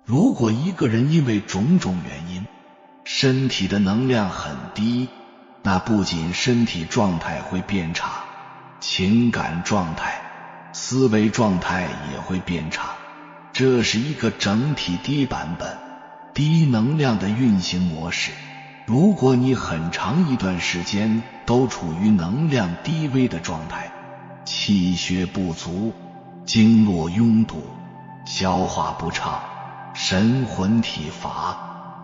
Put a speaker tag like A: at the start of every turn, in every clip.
A: 如果一个人因为种种原因，身体的能量很低，那不仅身体状态会变差，情感状态、思维状态也会变差。这是一个整体低版本、低能量的运行模式。如果你很长一段时间都处于能量低微的状态，气血不足，经络拥堵，消化不畅，神魂体乏，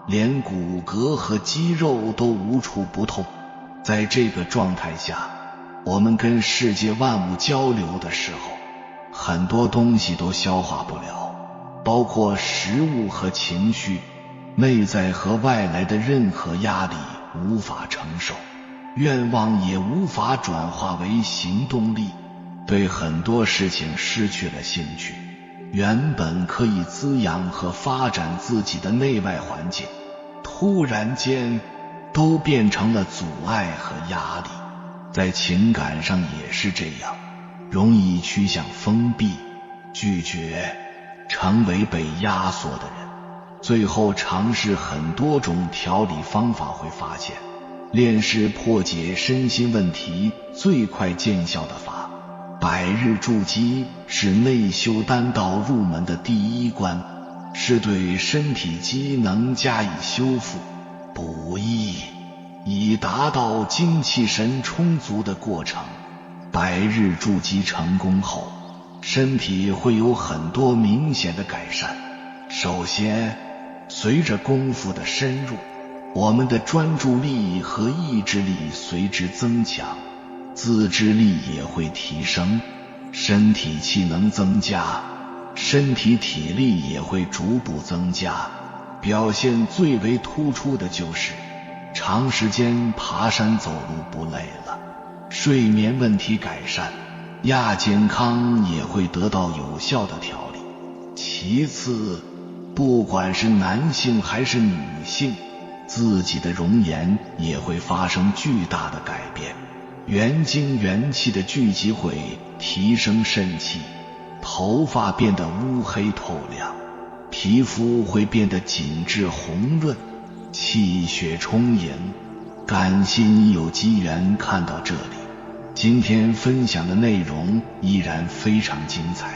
A: 连骨骼和肌肉都无处不痛。在这个状态下，我们跟世界万物交流的时候，很多东西都消化不了，包括食物和情绪，内在和外来的任何压力无法承受，愿望也无法转化为行动力，对很多事情失去了兴趣，原本可以滋养和发展自己的内外环境，突然间都变成了阻碍和压力。在情感上也是这样，容易趋向封闭、拒绝，成为被压缩的人。最后尝试很多种调理方法，会发现练是破解身心问题最快见效的法。百日筑基是内修丹道入门的第一关，是对身体机能加以修复、补益，以达到精气神充足的过程。百日筑基成功后，身体会有很多明显的改善。首先，随着功夫的深入，我们的专注力和意志力随之增强，自制力也会提升，身体气能增加，身体体力也会逐步增加。表现最为突出的就是长时间爬山走路不累了，睡眠问题改善，亚健康也会得到有效的调理。其次，不管是男性还是女性，自己的容颜也会发生巨大的改变。元精元气的聚集会提升肾气，头发变得乌黑透亮，皮肤会变得紧致红润，气血充盈。感谢你有机缘看到这里，今天分享的内容依然非常精彩，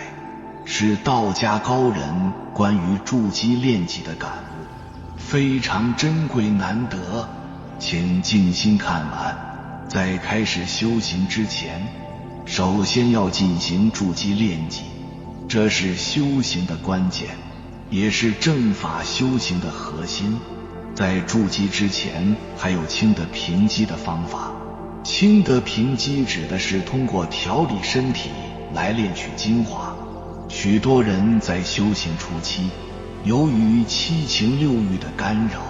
A: 是道家高人关于筑基炼己的感悟，非常珍贵难得，请静心看完。在开始修行之前，首先要进行筑基炼己，这是修行的关键，也是正法修行的核心。在筑基之前，还有清德平基的方法。清德平基指的是通过调理身体来炼取精华。许多人在修行初期，由于七情六欲的干扰，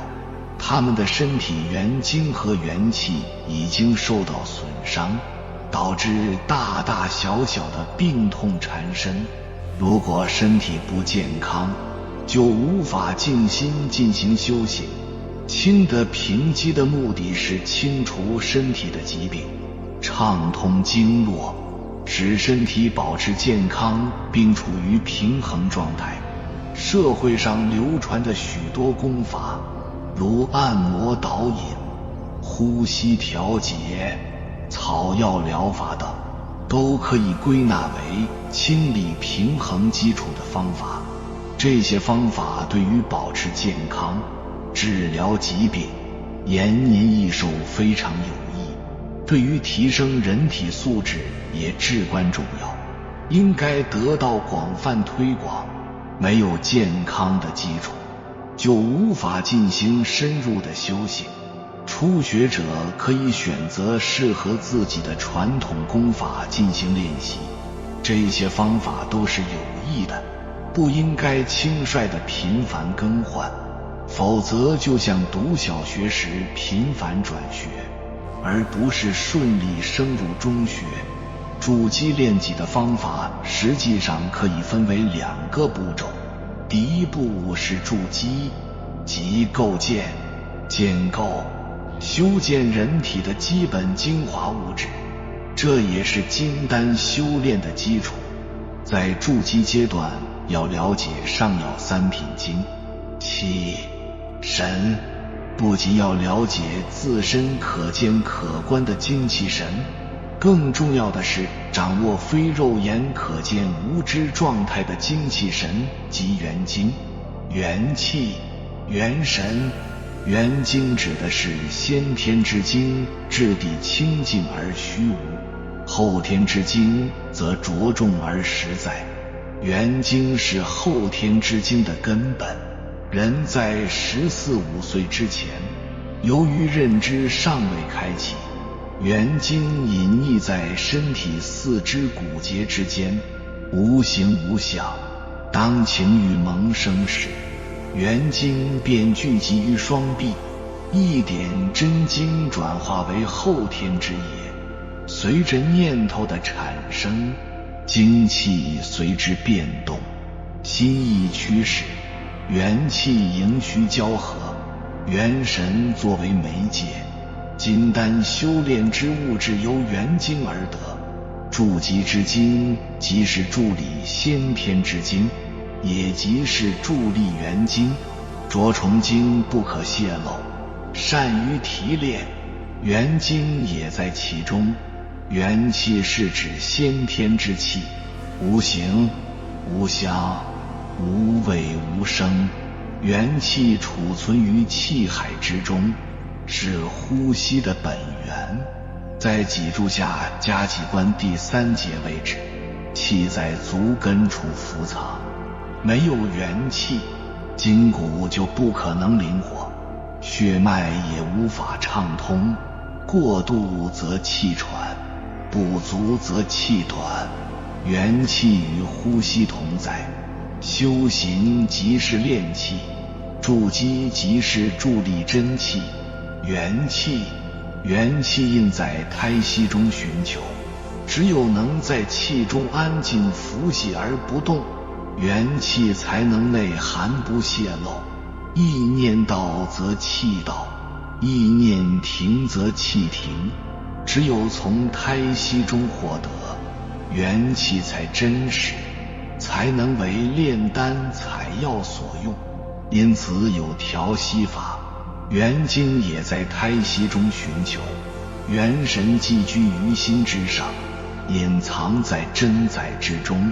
A: 他们的身体元精和元气已经受到损伤，导致大大小小的病痛缠身。如果身体不健康，就无法静心进行修行。清德平基的目的是清除身体的疾病，畅通经络，使身体保持健康并处于平衡状态。社会上流传的许多功法，如按摩导引、呼吸调节、草药疗法等，都可以归纳为清理平衡基础的方法。这些方法对于保持健康、治疗疾病、延年益寿非常有益，对于提升人体素质也至关重要，应该得到广泛推广。没有健康的基础，就无法进行深入的修行。初学者可以选择适合自己的传统功法进行练习，这些方法都是有益的，不应该轻率地频繁更换，否则就像读小学时频繁转学，而不是顺利升入中学。筑基炼己的方法实际上可以分为2个步骤。第一步是筑基，即构建、建构、修建人体的基本精华物质，这也是金丹修炼的基础。在筑基阶段，要了解上药3品经，气神不仅要了解自身可见可观的精气神，更重要的是掌握非肉眼可见无知状态的精气神及元精。元气、元神、元精指的是先天之精，质地清净而虚无；后天之精则着重而实在。元精是后天之精的根本。人在14、15岁之前，由于认知尚未开启，元精隐匿在身体四肢骨节之间，无形无相。当情欲萌生时，元精便聚集于双臂，一点真精转化为后天之液。随着念头的产生，精气随之变动，心意驱使，元气盈虚交合，元神作为媒介。金丹修炼之物质由元精而得，筑基之精即是助理先天之精，也即是助力元精。着重精不可泄露，善于提炼，元精也在其中。元气是指先天之气，无形无相，无味无声。元气储存于气海之中，是呼吸的本源。在脊柱下夹脊关第3节位置，气在足根处伏藏。没有元气，筋骨就不可能灵活，血脉也无法畅通。过度则气喘，不足则气短。元气与呼吸同在，修行即是练气，筑基即是助力真气。元气应在胎息中寻求，只有能在气中安静伏息而不动，元气才能内含不泄露。意念到则气到，意念停则气停。只有从胎息中获得，元气才真实，才能为炼丹采药所用。因此有调息法，元精也在胎息中寻求，元神寄居于心之上，隐藏在真在之中，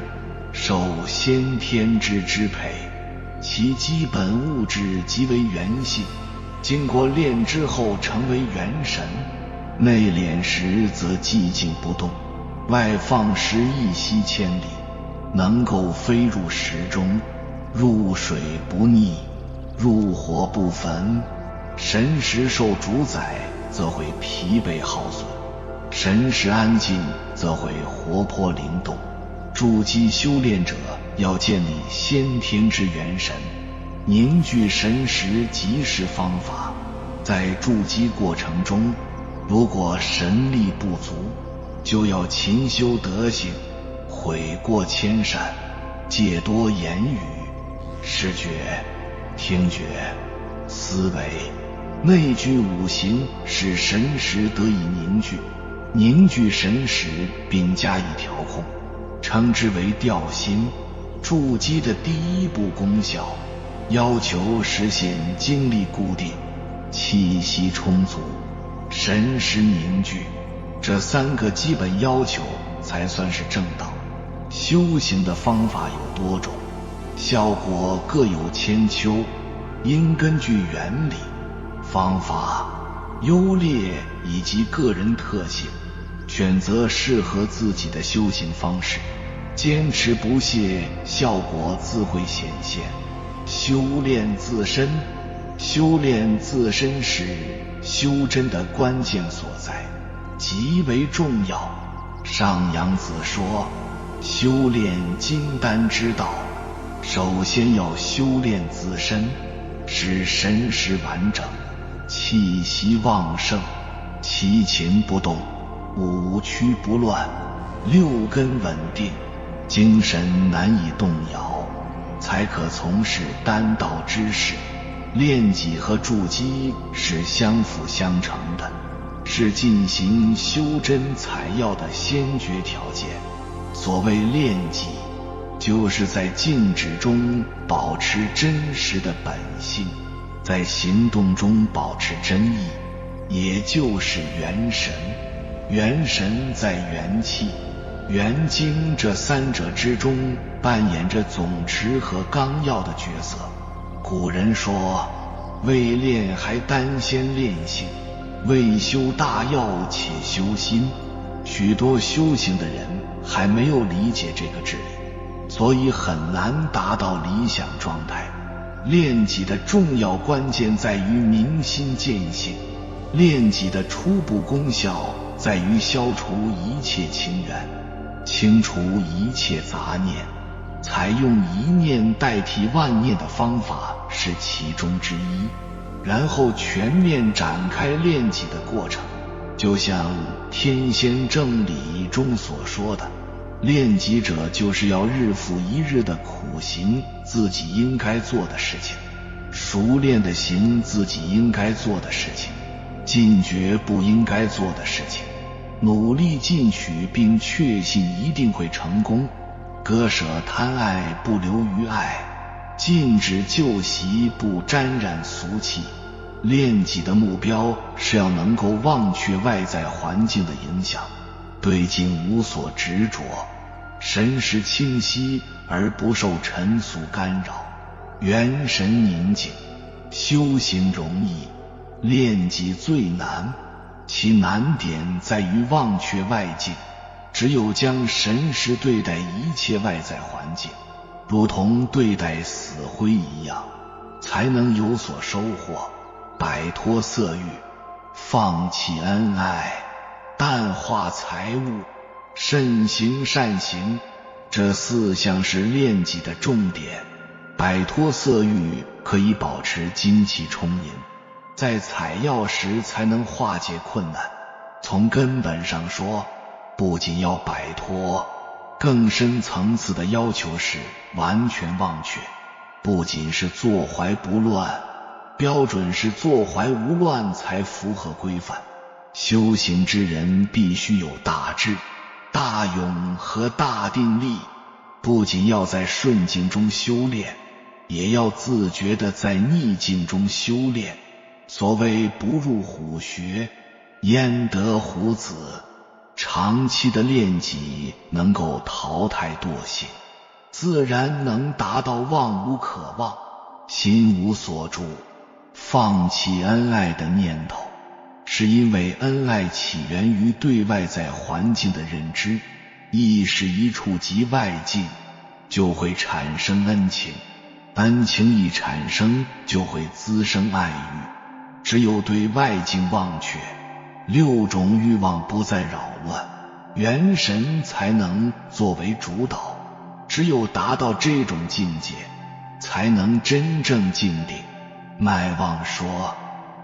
A: 受先天之支配。其基本物质即为元性，经过炼之后成为元神。内敛时则寂静不动，外放时一息千里，能够飞入石中，入水不溺，入火不焚。神识受主宰，则会疲惫耗损；神识安静，则会活泼灵动。筑基修炼者要建立先天之元神，凝聚神识即是方法。在筑基过程中，如果神力不足，就要勤修德行，悔过迁善，戒多言语。视觉、听觉、思维内聚五行，使神识得以凝聚。凝聚神识并加以调控，称之为调心。筑基的第一步功效，要求实现精力固定，气息充足，神识凝聚。这3个基本要求才算是正道。修行的方法有多种，效果各有千秋，应根据原理、方法、优劣以及个人特性，选择适合自己的修行方式，坚持不懈，效果自会显现。修炼自身，修炼自身是修真的关键所在，极为重要。上阳子说，修炼金丹之道，首先要修炼自身，使神识完整，气息旺盛，七情不动，五区不乱，六根稳定，精神难以动摇，才可从事丹道之事。炼己和筑基是相辅相成的，是进行修真采药的先决条件。所谓炼己，就是在静止中保持真实的本性，在行动中保持真意，也就是元神。元神在元气、元精这三者之中扮演着总持和纲要的角色。古人说，未练还单先练性，未修大要且修心。许多修行的人还没有理解这个治理，所以很难达到理想状态。练己的重要关键在于明心见性，练己的初步功效在于消除一切情缘，清除一切杂念。采用一念代替万念的方法是其中之一，然后全面展开练己的过程。就像天仙正理中所说的，练己者就是要日复一日的苦行自己应该做的事情，熟练的行自己应该做的事情，禁绝不应该做的事情，努力进取并确信一定会成功，割舍贪爱不流于爱，禁止旧习不沾染俗气。练己的目标是要能够忘却外在环境的影响，对境无所执着，神识清晰而不受尘俗干扰，元神宁静。修行容易，练己最难，其难点在于忘却外境。只有将神识对待一切外在环境，如同对待死灰一样，才能有所收获。摆脱色欲，放弃恩爱，淡化财物，慎行善行，这四项是练己的重点。摆脱色欲可以保持精气充盈，在采药时才能化解困难。从根本上说，不仅要摆脱，更深层次的要求是完全忘却。不仅是坐怀不乱，标准是坐怀无乱才符合规范。修行之人必须有大智、大勇和大定力，不仅要在顺境中修炼，也要自觉地在逆境中修炼。所谓不入虎穴，焉得虎子。长期的练己能够淘汰惰性，自然能达到忘无可忘，心无所住，放弃恩爱的念头。是因为恩爱起源于对外在环境的认知，意识一触及外境，就会产生恩情，恩情一产生，就会滋生爱欲。只有对外境忘却，六种欲望不再扰乱，元神才能作为主导。只有达到这种境界，才能真正静定。麦望说，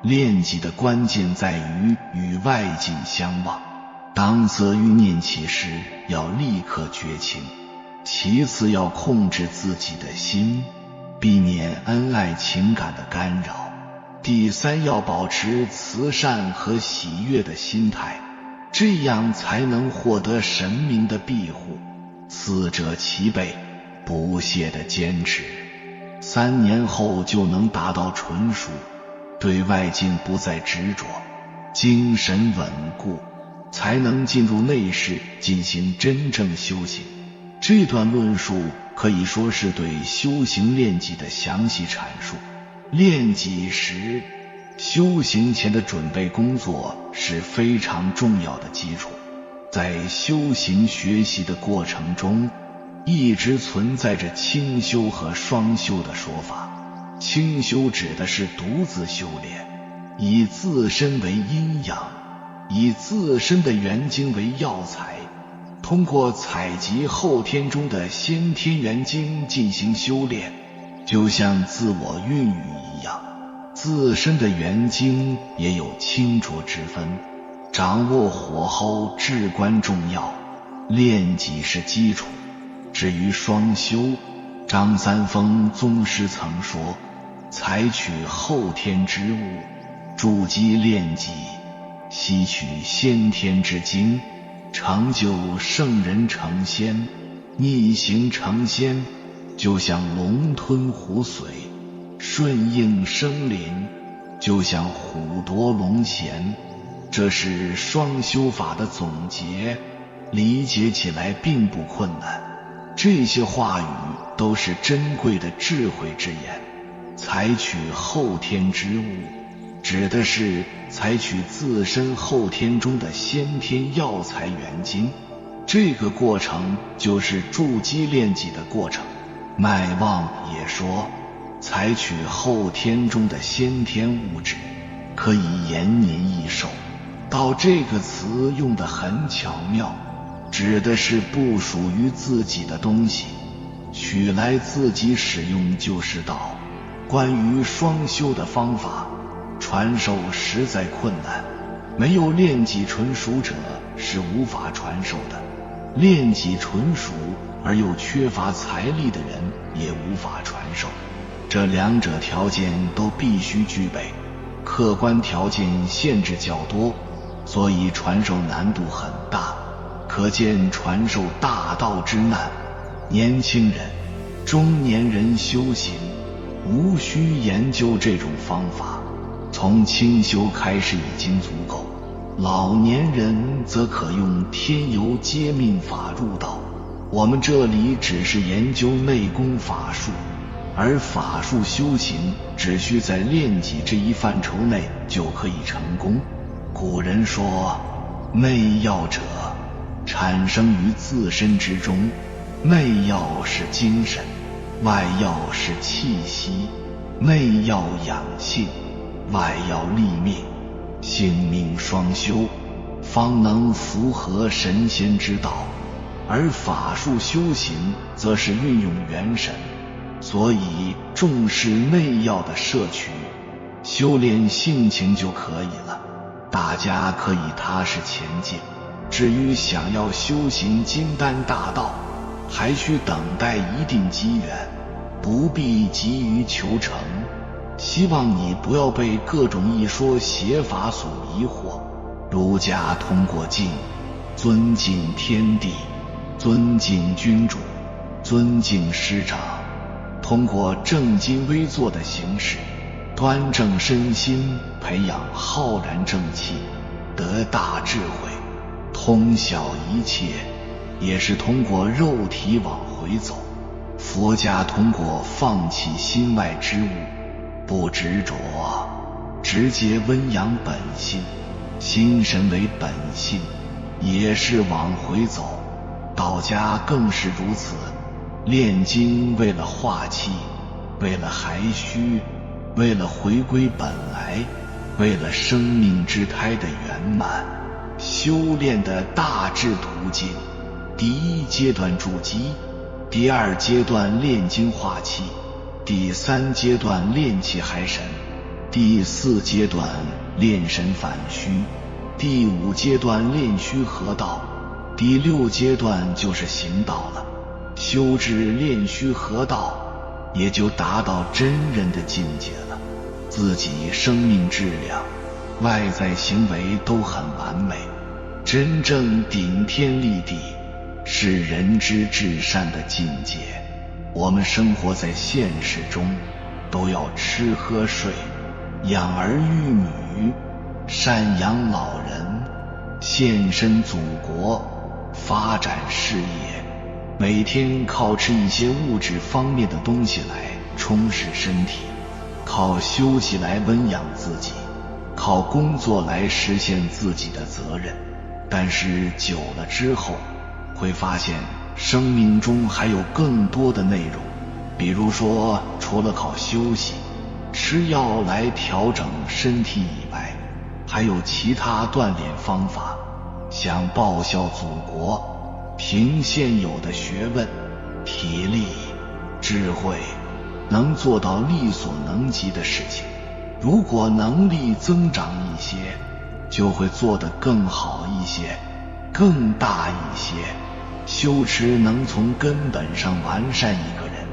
A: 练己的关键在于与外境相忘，当色欲念起时要立刻绝情，其次要控制自己的心，避免恩爱情感的干扰，第三要保持慈善和喜悦的心态，这样才能获得神明的庇护。四者齐备，不懈的坚持，3年后就能达到纯熟，对外境不再执着，精神稳固，才能进入内室进行真正修行。这段论述可以说是对修行练己的详细阐述。练己时，修行前的准备工作是非常重要的基础。在修行学习的过程中，一直存在着清修和双修的说法。清修指的是独自修炼，以自身为阴阳，以自身的元精为药材，通过采集后天中的先天元精进行修炼，就像自我孕育一样，自身的元精也有清浊之分，掌握火候至关重要。练己是基础，至于双修，张三丰宗师曾说，采取后天之物，筑基练己，吸取先天之精，成就圣人成仙。逆行成仙，就像龙吞虎髓；顺应生灵，就像虎夺龙涎。这是双修法的总结，理解起来并不困难。这些话语都是珍贵的智慧之言。采取后天之物，指的是采取自身后天中的先天药材元精，这个过程就是筑基炼己的过程。麦旺也说，采取后天中的先天物质，可以延年益寿。道这个词用得很巧妙，指的是不属于自己的东西，取来自己使用就是道。关于双修的方法，传授实在困难，没有炼己纯熟者是无法传授的。炼己纯熟而又缺乏财力的人也无法传授，这两者条件都必须具备，客观条件限制较多，所以传授难度很大，可见传授大道之难。年轻人、中年人修行无需研究这种方法，从清修开始已经足够。老年人则可用天游接命法入道。我们这里只是研究内功法术，而法术修行只需在炼己这一范畴内就可以成功。古人说，内药者产生于自身之中，内药是精神，外药是气息。内药养性，外药立命，性命双修，方能符合神仙之道。而法术修行则是运用元神，所以重视内药的摄取，修炼性情就可以了。大家可以踏实前进。至于想要修行金丹大道，还需等待一定机缘，不必急于求成。希望你不要被各种一说邪法所迷惑。儒家通过敬，尊敬天地，尊敬君主，尊敬师长，通过正襟危坐的形式，端正身心，培养浩然正气，得大智慧，通晓一切，也是通过肉体往回走。佛家通过放弃心外之物，不执着，直接温养本性，心神为本性，也是往回走。道家更是如此，炼精为了化气，为了还虚，为了回归本来，为了生命之胎的圆满。修炼的大致途径，第一阶段筑基，第二阶段炼精化气，第三阶段炼气还神，第四阶段炼神反虚，第五阶段炼虚合道，第六阶段就是行道了。修至炼虚合道，也就达到真人的境界了。自己生命质量、外在行为都很完美，真正顶天立地，是人之至善的境界。我们生活在现实中，都要吃喝睡，养儿育女，赡养老人，献身祖国，发展事业，每天靠吃一些物质方面的东西来充实身体，靠休息来温养自己，靠工作来实现自己的责任。但是久了之后，会发现生命中还有更多的内容，比如说除了靠休息、吃药来调整身体以外，还有其他锻炼方法。想报效祖国，凭现有的学问、体力、智慧，能做到力所能及的事情。如果能力增长一些，就会做得更好一些，更大一些。修持能从根本上完善一个人。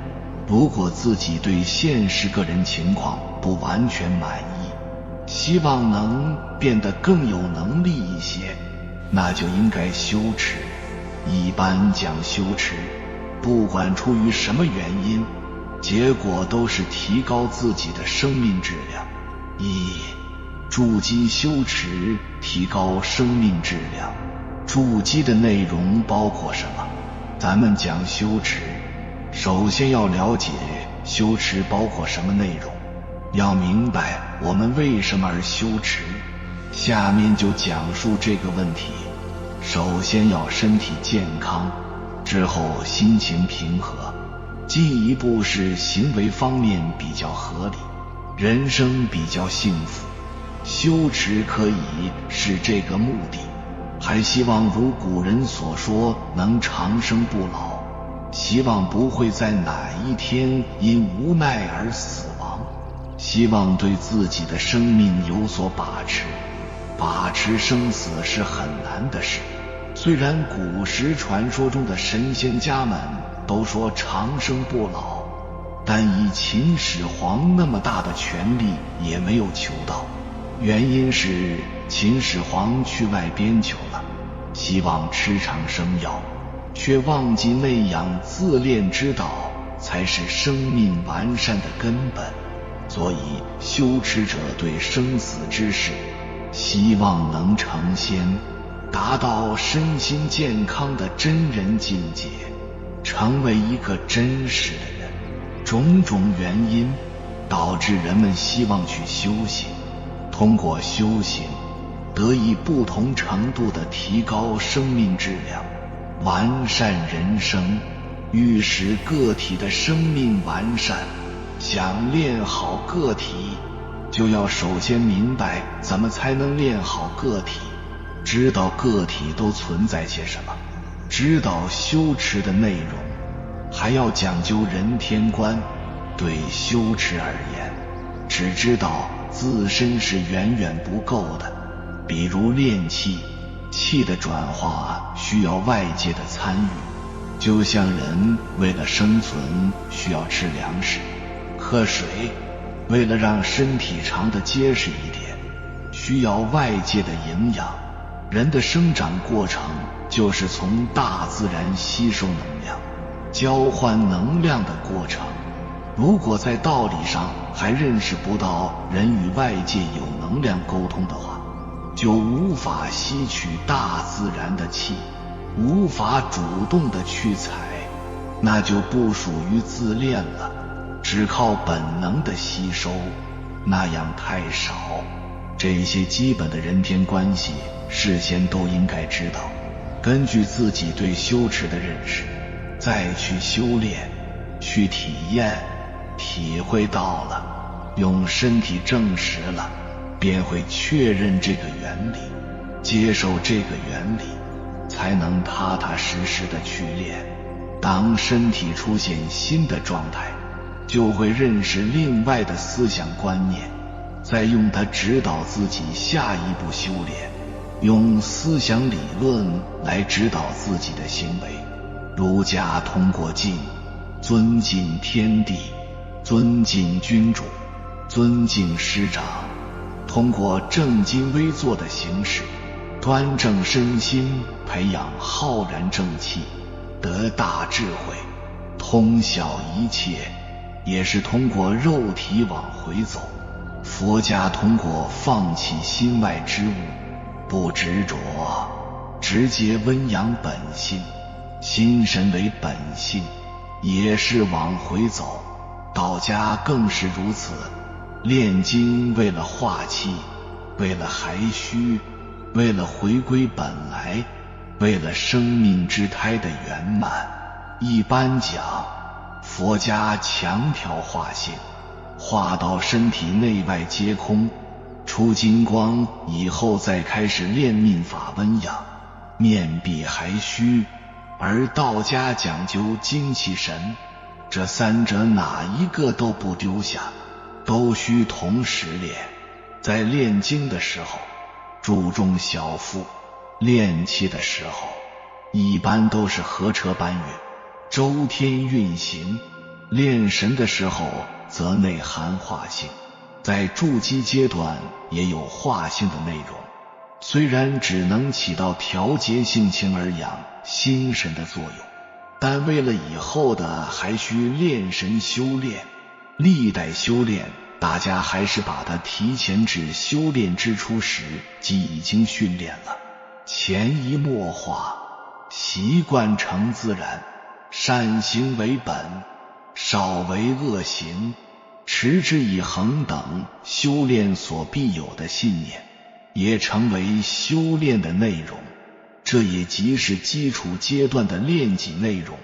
A: 如果自己对现实个人情况不完全满意，希望能变得更有能力一些，那就应该修持。一般讲修持，不管出于什么原因，结果都是提高自己的生命质量。一、筑基修持，提高生命质量。筑基的内容包括什么？咱们讲修持，首先要了解修持包括什么内容，要明白我们为什么而修持。下面就讲述这个问题。首先要身体健康，之后心情平和，进一步是行为方面比较合理，人生比较幸福。修持可以是这个目的，还希望如古人所说能长生不老，希望不会在哪一天因无奈而死亡，希望对自己的生命有所把持。把持生死是很难的事，虽然古时传说中的神仙家们都说长生不老，但以秦始皇那么大的权力也没有求到。原因是秦始皇去外边求了，希望吃长生药，却忘记那样自恋之道才是生命完善的根本。所以修持者对生死之事希望能成仙，达到身心健康的真人境界，成为一个真实的人。种种原因导致人们希望去修行，通过修行得以不同程度地提高生命质量，完善人生。欲使个体的生命完善，想练好个体，就要首先明白怎么才能练好个体，知道个体都存在些什么，知道修持的内容，还要讲究人天观。对修持而言，只知道自身是远远不够的。比如练气，气的转化需要外界的参与，就像人为了生存需要吃粮食、喝水，为了让身体长得结实一点，需要外界的营养。人的生长过程就是从大自然吸收能量、交换能量的过程。如果在道理上还认识不到人与外界有能量沟通的话，就无法吸取大自然的气，无法主动的去采，那就不属于自恋了，只靠本能的吸收，那样太少。这些基本的人天关系事先都应该知道，根据自己对修持的认识，再去修炼，去体验，体会到了，用身体证实了，便会确认这个原理，接受这个原理，才能踏踏实实的去练。当身体出现新的状态，就会认识另外的思想观念，再用它指导自己下一步修炼，用思想理论来指导自己的行为。儒家通过敬，尊敬天地，尊敬君主，尊敬师长，通过正襟危坐的形式，端正身心，培养浩然正气，得大智慧，通晓一切，也是通过肉体往回走。佛家通过放弃心外之物，不执着，直接温养本性，心神为本性，也是往回走。道家更是如此，炼精为了化气，为了还虚，为了回归本来，为了生命之胎的圆满。一般讲，佛家强调化性，化到身体内外皆空，出金光以后再开始练命法温养，面壁还虚。而道家讲究精气神，这三者哪一个都不丢下，都需同时练。在练精的时候注重小腹，练气的时候一般都是合车搬运，周天运行。练神的时候则内含化性，在筑基阶段也有化性的内容，虽然只能起到调节性情而养心神的作用，但为了以后的还需炼神修炼。历代修炼，大家还是把它提前至修炼之初时即已经训练了，潜移默化，习惯成自然，善行为本，少为恶行，持之以恒等修炼所必有的信念，也成为修炼的内容。这也即是基础阶段的炼己内容。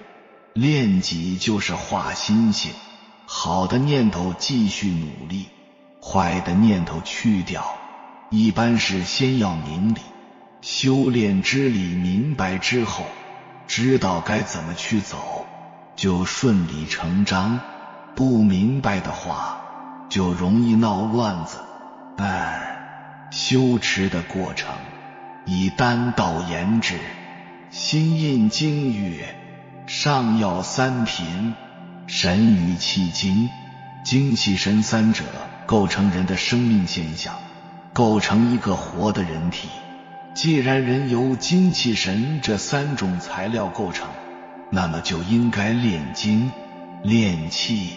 A: 炼己就是化心性，好的念头继续努力，坏的念头去掉。一般是先要明理，修炼之理明白之后，知道该怎么去走，就顺理成章。不明白的话，就容易闹乱子。修持的过程以丹道言之，心印精月，上要三品，神与气精、精气神三者构成人的生命现象，构成一个活的人体。既然人由精气神这三种材料构成，那么就应该炼精、炼气、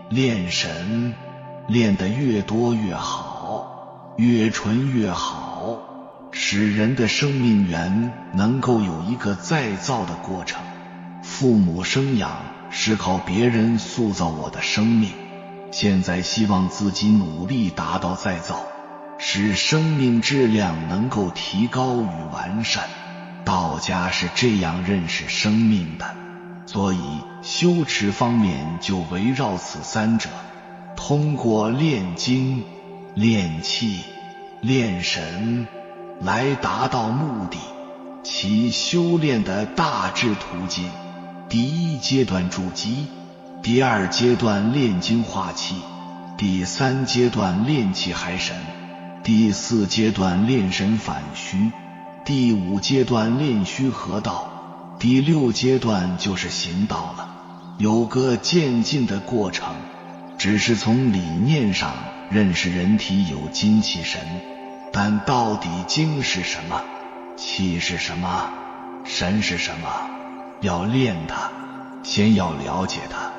A: 炼神，练得越多越好，越纯越好，使人的生命源能够有一个再造的过程。父母生养是靠别人塑造我的生命，现在希望自己努力达到再造，使生命质量能够提高与完善。道家是这样认识生命的，所以修持方面就围绕此三者，通过炼精、炼气、炼神来达到目的。其修炼的大致途径：第一阶段筑基，第二阶段炼精化气，第三阶段炼气海神，第四阶段炼神反虚，第五阶段炼虚合道，第六阶段就是行道了。有个渐进的过程，只是从理念上认识人体有精气神，但到底精是什么，气是什么，神是什么，要练它，先要了解它，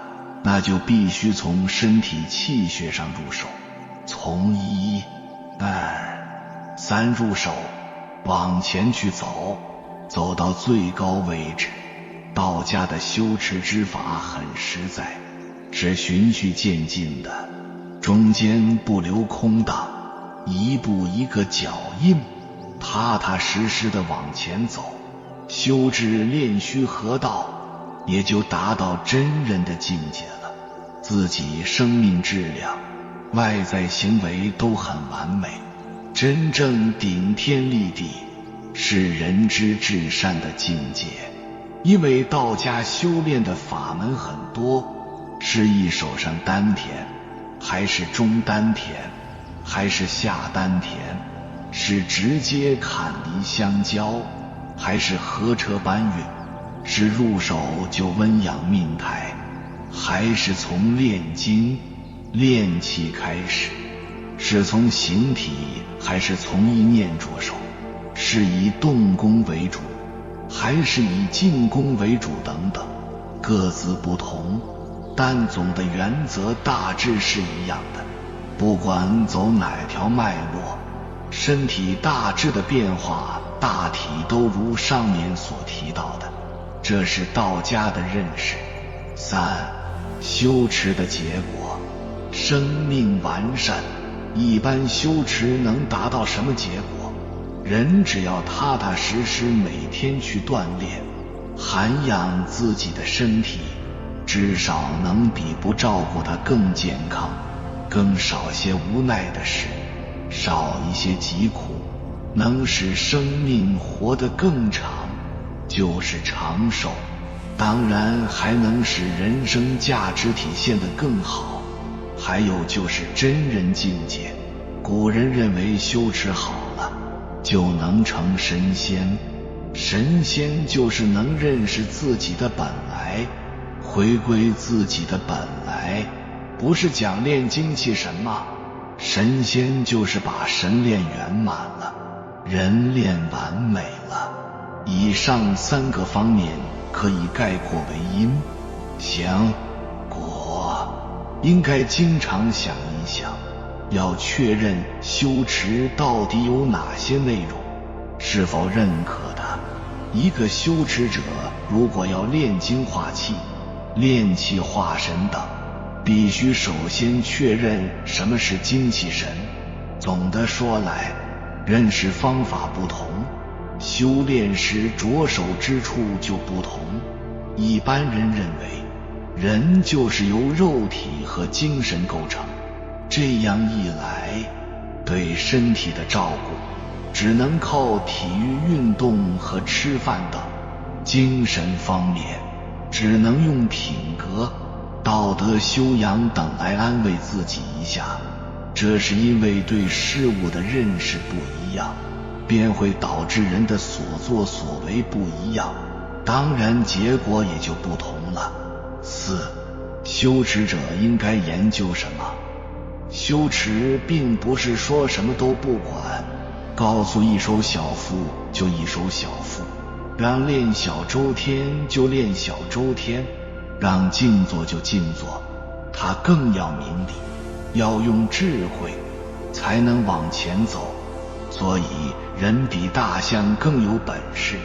A: 那就必须从身体气血上入手，从1、2、3入手，往前去走，走到最高位置。道家的修持之法很实在，是循序渐进的，中间不留空档，一步一个脚印，踏踏实实地往前走，修至炼虚合道，也就达到真人的境界了。自己生命质量、外在行为都很完美，真正顶天立地，是人之至善的境界。因为道家修炼的法门很多，是一手上丹田，还是中丹田，还是下丹田，是直接砍离相交，还是合车搬运，是入手就温养命态，还是从炼精、炼气开始，是从形体还是从意念着手，是以动功为主还是以静功为主等等，各自不同，但总的原则大致是一样的。不管走哪条脉络，身体大致的变化大体都如上面所提到的，这是道家的认识。3、修持的结果，生命完善。一般修持能达到什么结果？人只要踏踏实实每天去锻炼，涵养自己的身体，至少能比不照顾它更健康，更少些无奈的事，少一些疾苦，能使生命活得更长，就是长寿。当然还能使人生价值体现得更好，还有就是真人境界。古人认为修持好了就能成神仙，神仙就是能认识自己的本来，回归自己的本来，不是讲炼精气神吗？神仙就是把神炼圆满了，人炼完美了，以上3个方面可以概括为因、行、果。应该经常想一想，要确认修持到底有哪些内容，是否认可它。一个修持者如果要炼精化气、炼气化神等，必须首先确认什么是精气神。总的说来，认识方法不同，修炼时着手之处就不同。一般人认为，人就是由肉体和精神构成，这样一来，对身体的照顾只能靠体育运动和吃饭等，精神方面只能用品格、道德修养等来安慰自己一下。这是因为对事物的认识不一样，便会导致人的所作所为不一样，当然结果也就不同了。4. 修持者应该研究什么？修持并不是说什么都不管，告诉一首小赋就一首小赋，让练小周天就练小周天，让静坐就静坐。它更要明理，要用智慧才能往前走。所以人比大象更有本事，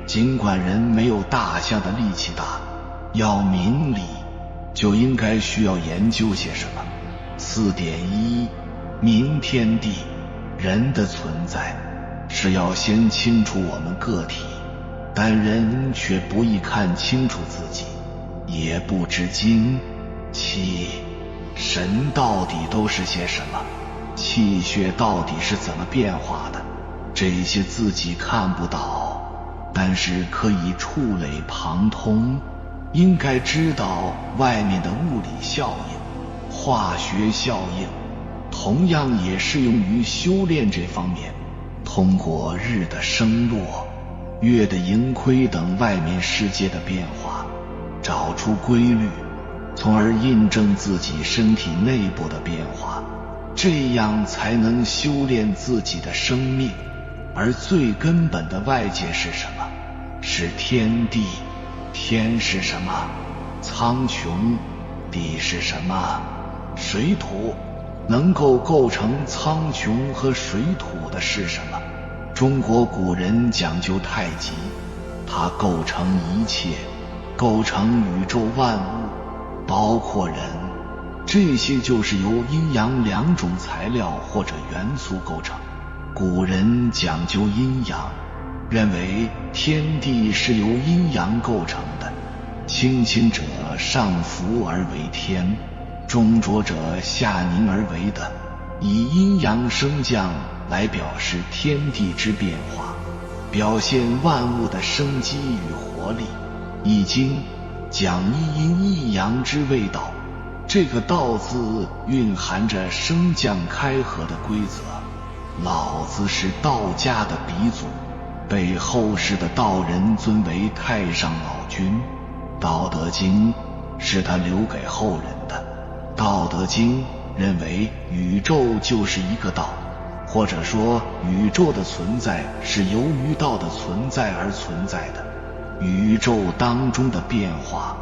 A: 尽管人没有大象的力气大。要明理，就应该需要研究些什么。4.1 明天地。人的存在是要先清楚我们个体，但人却不易看清楚自己，也不知精、气、神到底都是些什么，气血到底是怎么变化的，这些自己看不到，但是可以触类旁通，应该知道外面的物理效应、化学效应，同样也适用于修炼这方面。通过日的升落、月的盈亏等外面世界的变化，找出规律，从而印证自己身体内部的变化，这样才能修炼自己的生命。而最根本的外界是什么？是天地。天是什么？苍穹。地是什么？水土。能够构成苍穹和水土的是什么？中国古人讲究太极，它构成一切，构成宇宙万物，包括人，这些就是由阴阳2种材料或者元素构成。古人讲究阴阳，认为天地是由阴阳构成的，清清者上浮而为天，中浊者下凝而为的，以阴阳升降来表示天地之变化，表现万物的生机与活力。易经讲一阴一阳之谓道，这个道字蕴含着升降开合的规则。老子是道家的鼻祖，被后世的道人尊为太上老君。道德经是他留给后人的。道德经认为宇宙就是一个道，或者说宇宙的存在是由于道的存在而存在的。宇宙当中的变化，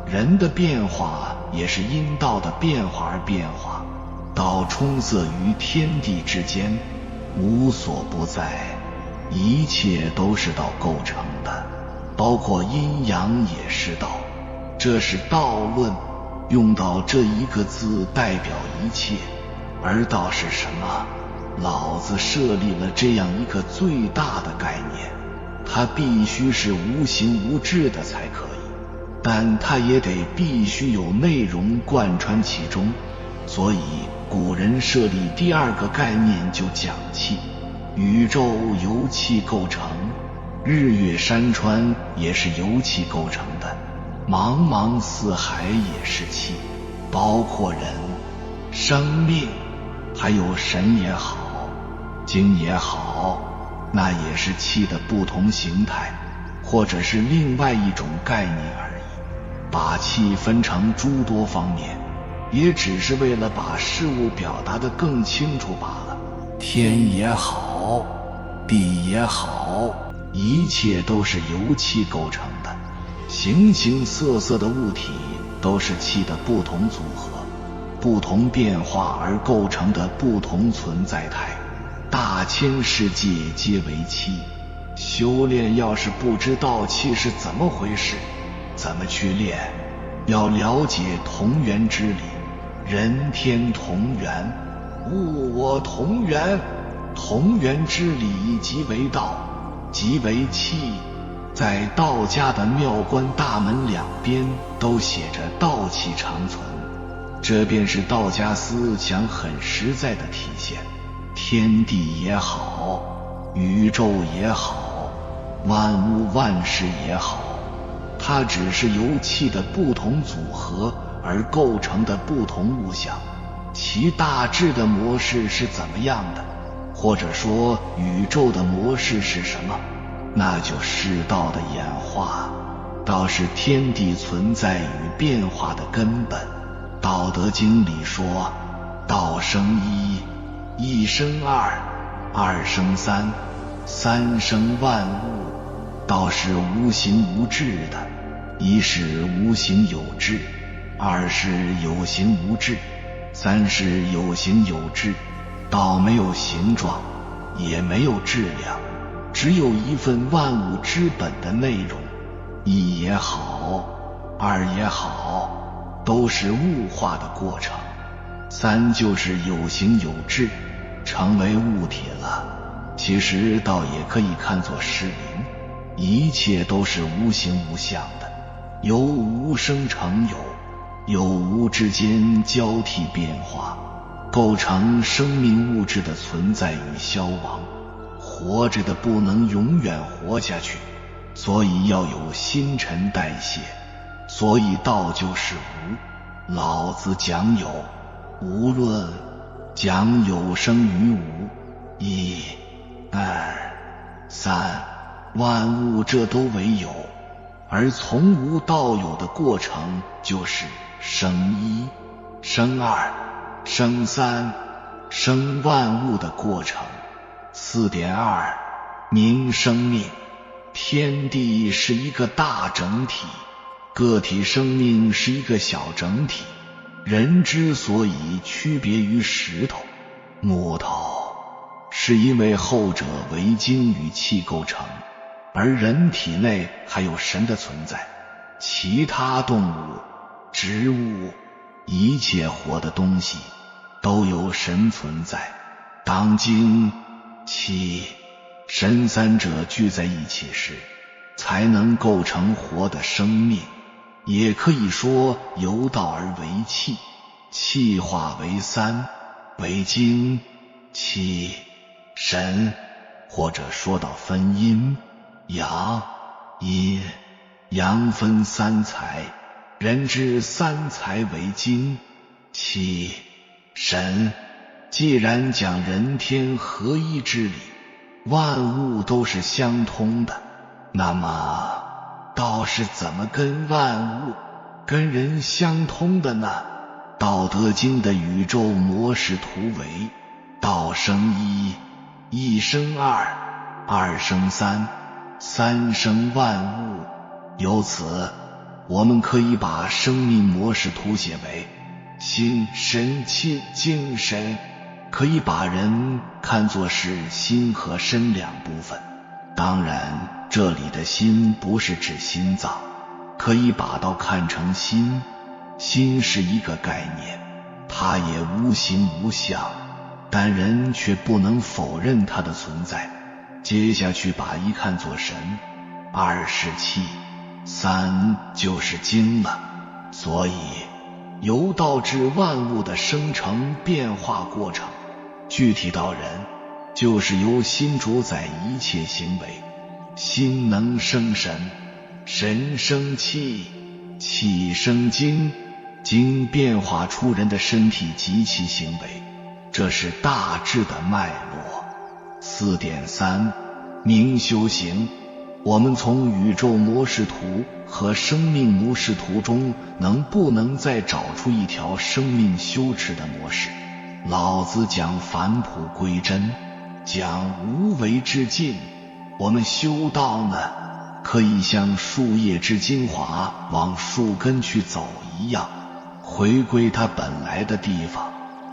A: 人的变化也是因道的变化而变化。道充塞于天地之间，无所不在，一切都是道构成的，包括阴阳也是道。这是道论，用到这一个字代表一切。而道是什么？老子设立了这样一个最大的概念，它必须是无形无质的才可以，但它也得必须有内容贯穿其中。所以古人设立第2个概念就讲气，宇宙由气构成，日月山川也是由气构成的，茫茫四海也是气，包括人、生命，还有神也好，精也好，那也是气的不同形态，或者是另外一种概念而已。把气分成诸多方面，也只是为了把事物表达得更清楚罢了。天也好，地也好，一切都是由气构成的，形形色色的物体都是气的不同组合、不同变化而构成的不同存在态，大千世界皆为气。修炼要是不知道气是怎么回事，怎么去练？要了解同源之理，人天同源，物我同源，同源之理即为道，即为气。在道家的庙观大门两边都写着道气长存，这便是道家思想很实在的体现。天地也好，宇宙也好，万物万事也好，它只是由气的不同组合而构成的不同物象，其大致的模式是怎么样的，或者说宇宙的模式是什么，那就是道的演化。道是天地存在与变化的根本。道德经里说，道生一，一生二，二生三，三生万物。道是无形无质的，一是无形有质，二是有形无质，三是有形有质。道没有形状，也没有质量，只有一份万物之本的内容。一也好，二也好，都是物化的过程。三就是有形有质，成为物体了。其实道也可以看作是灵，一切都是无形无相的，由无生成有，有无之间交替变化，构成生命物质的存在与消亡。活着的不能永远活下去，所以要有新陈代谢，所以道就是无。老子讲有，无论，讲有生于无，一、二、三，万物这都为有，而从无到有的过程就是生一、生二、生三，生万物的过程。4.2 明生命。天地是一个大整体，个体生命是一个小整体。人之所以区别于石头、木头，是因为后者为精与气构成，而人体内还有神的存在。其他动物、植物，一切活的东西都有神存在。当精、气、神三者聚在一起时，才能构成活的生命。也可以说由道而为气，气化为三，为精、气、神，或者说到分阴、阳、阴。阳分三才，人之三才为精、气、神。既然讲人天合一之理，万物都是相通的，那么道是怎么跟万物、跟人相通的呢？道德经的宇宙模式图为：道生一，一生二，二生三，三生万物。由此，我们可以把生命模式图写为心、神、气、精神，可以把人看作是心和身两部分。当然，这里的心不是指心脏，可以把道看成心。心是一个概念，它也无形无相，但人却不能否认它的存在。接下去把一看作神，二是气，三就是精了。所以由道至万物的生成变化过程，具体到人，就是由心主宰一切行为。心能生神，神生气，气生精，精变化出人的身体及其行为，这是大致的脉络。4.3 明修行。我们从宇宙模式图和生命模式图中能不能再找出一条生命修持的模式？老子讲返璞归真，讲无为之境，我们修道呢，可以像树叶之精华往树根去走一样，回归它本来的地方，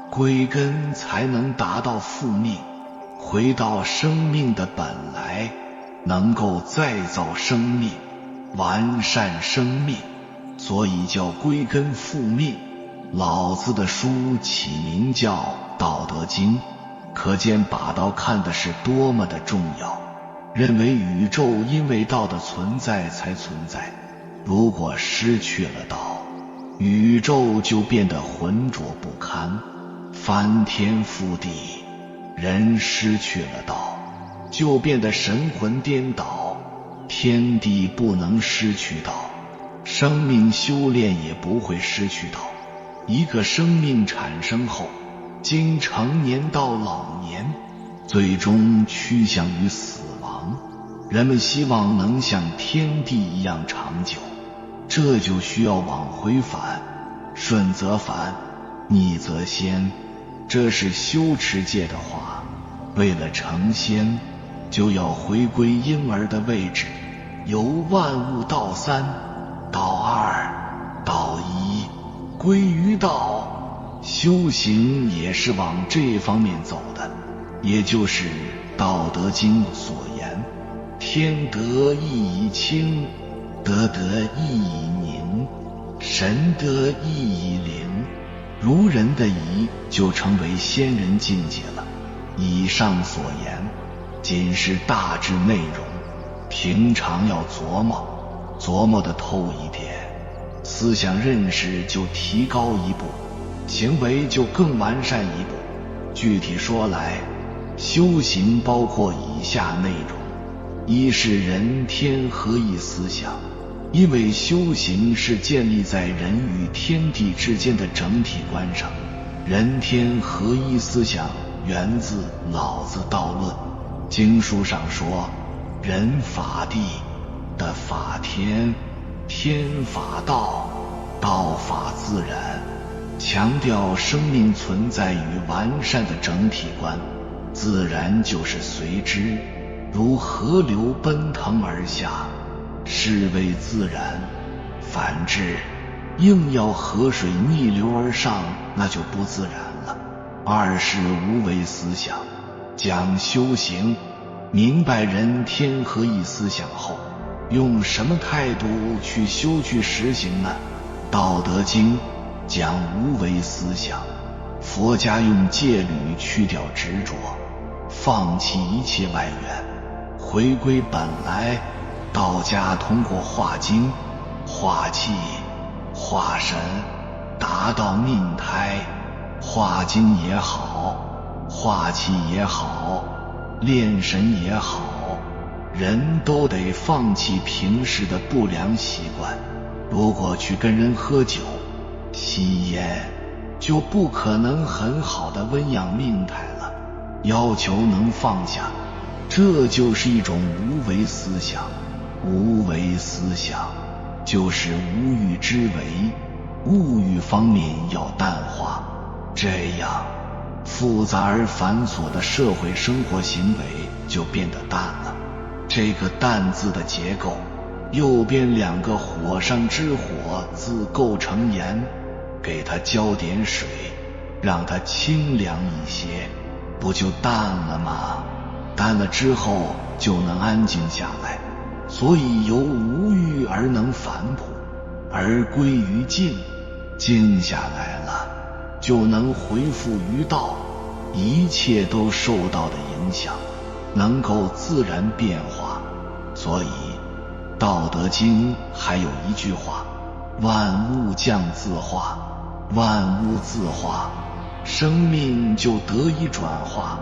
A: 归根才能达到复命，回到生命的本来，能够再造生命，完善生命，所以叫归根复命。老子的书起名叫《道德经》，可见把道看的是多么的重要，认为宇宙因为道的存在才存在，如果失去了道，宇宙就变得浑浊不堪，翻天覆地；人失去了道，就变得神魂颠倒，天地不能失去道，生命修炼也不会失去道。一个生命产生后，经成年到老年，最终趋向于死亡。人们希望能像天地一样长久，这就需要往回返，顺则反，逆则仙，这是修持界的话。为了成仙，就要回归婴儿的位置，由万物道三、道二、道一，归于道。修行也是往这方面走的，也就是《道德经》所言，天得意以清，德得意以宁，神得意以灵，如人的仪就成为仙人境界了。以上所言仅是大致内容，平常要琢磨，琢磨得透一点，思想认识就提高一步，行为就更完善一步。具体说来，修行包括以下内容：一是人天合一思想，因为修行是建立在人与天地之间的整体观上，人天合一思想源自老子道论。经书上说，人法地的法天，天法道，道法自然，强调生命存在与完善的整体观。自然就是随之，如河流奔腾而下，是谓自然。反之，硬要河水逆流而上，那就不自然了。二是无为思想，讲修行，明白人天合一思想后，用什么态度去修去实行呢？道德经讲无为思想，佛家用戒律去掉执着，放弃一切外缘，回归本来。道家通过化精、化气、化神，达到命胎。化精也好，化气也好，炼神也好，人都得放弃平时的不良习惯。如果去跟人喝酒、吸烟，就不可能很好的温养命态了。要求能放下，这就是一种无为思想。无为思想就是无欲之为，物欲方面要淡化，这样复杂而繁琐的社会生活行为就变得淡了。这个淡字的结构，右边两个火上之火自构成盐，给它浇点水，让它清凉一些，不就淡了吗？淡了之后就能安静下来，所以由无欲而能返璞，而归于静，静下来了就能回复于道，一切都受道的影响，能够自然变化。所以道德经还有一句话，万物降自化，万物自化，生命就得以转化，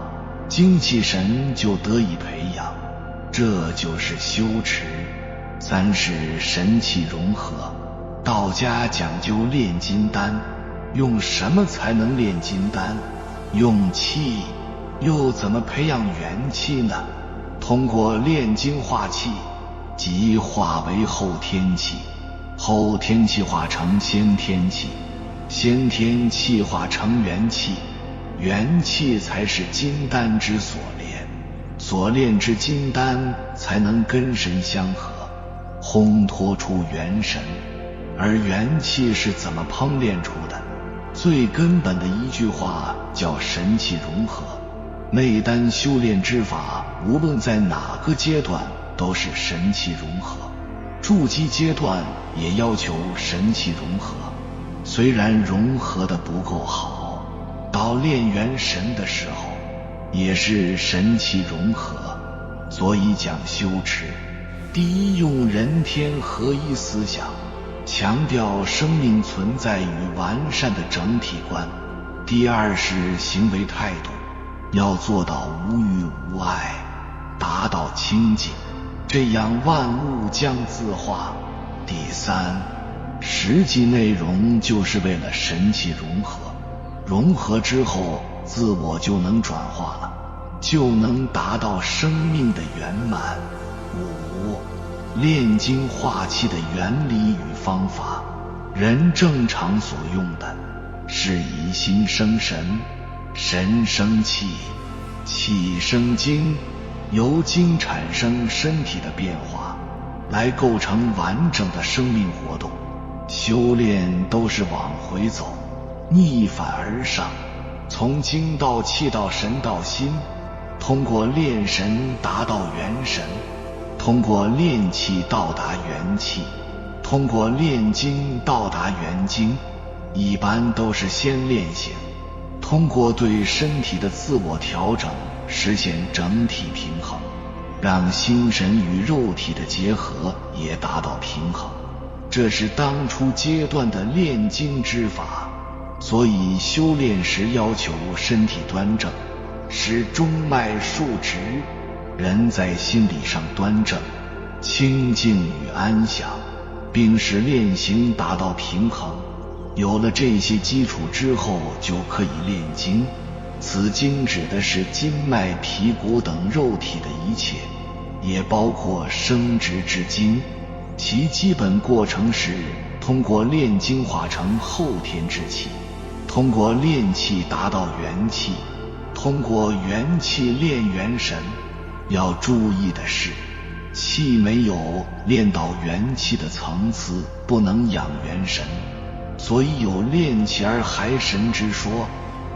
A: 精气神就得以培养，这就是修持。三是神气融合，道家讲究炼金丹，用什么才能炼金丹？用气。又怎么培养元气呢？通过炼精化气，即化为后天气，后天气化成先天气，先天气化成元气，元气才是金丹之所炼。所炼之金丹才能跟神相合，烘托出元神。而元气是怎么烹炼出的？最根本的一句话叫神气融合。内丹修炼之法，无论在哪个阶段都是神气融合，筑基阶段也要求神气融合。虽然融合的不够好，到炼元神的时候也是神气融合。所以讲修持，第一用人天合一思想，强调生命存在与完善的整体观。第二是行为态度，要做到无欲无爱，达到清净，这样万物将自化。第三，实际内容就是为了神气融合，融合之后自我就能转化了，就能达到生命的圆满。5. 炼精化气的原理与方法。人正常所用的是以心生神，神生气，气生精，由精产生身体的变化，来构成完整的生命活动。修炼都是往回走，逆反而上，从精到气到神到心，通过炼神达到元神，通过炼气到达元气，通过炼精到达元精。一般都是先炼形，通过对身体的自我调整，实现整体平衡，让心神与肉体的结合也达到平衡。这是当初阶段的炼精之法。所以修炼时要求身体端正，使中脉竖直，人在心理上端正、清净与安详，并使炼形达到平衡。有了这些基础之后，就可以炼精。此精指的是筋脉、皮骨等肉体的一切，也包括生殖之精。其基本过程是通过炼精化成后天之气，通过炼气达到元气，通过元气炼元神。要注意的是，气没有炼到元气的层次，不能养元神，所以有炼气而还神之说。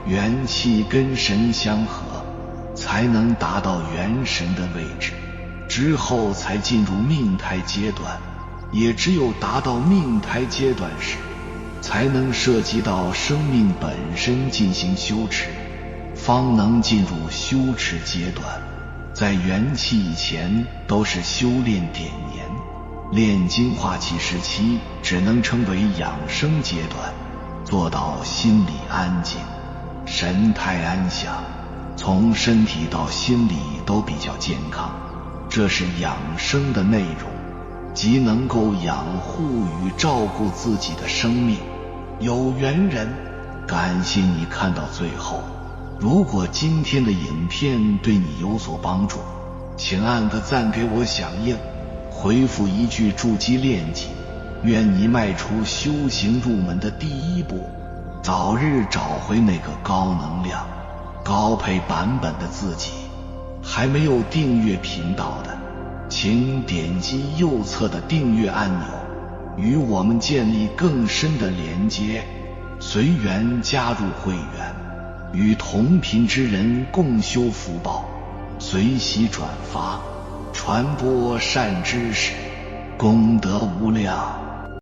A: 元气跟神相合，才能达到元神的位置，之后才进入命胎阶段。也只有达到命胎阶段时，才能涉及到生命本身进行修持，方能进入修持阶段。在元气以前都是修炼点年，炼精化气时期只能称为养生阶段，做到心理安静，神态安详，从身体到心理都比较健康。这是养生的内容，即能够养护与照顾自己的生命。有缘人，感谢你看到最后。如果今天的影片对你有所帮助，请按个赞给我响应，回复一句筑基炼己。愿你迈出修行入门的第一步，早日找回那个高能量、高配版本的自己。还没有订阅频道的，请点击右侧的订阅按钮，与我们建立更深的连接，随缘加入会员，与同频之人共修福报，随喜转发，传播善知识，功德无量。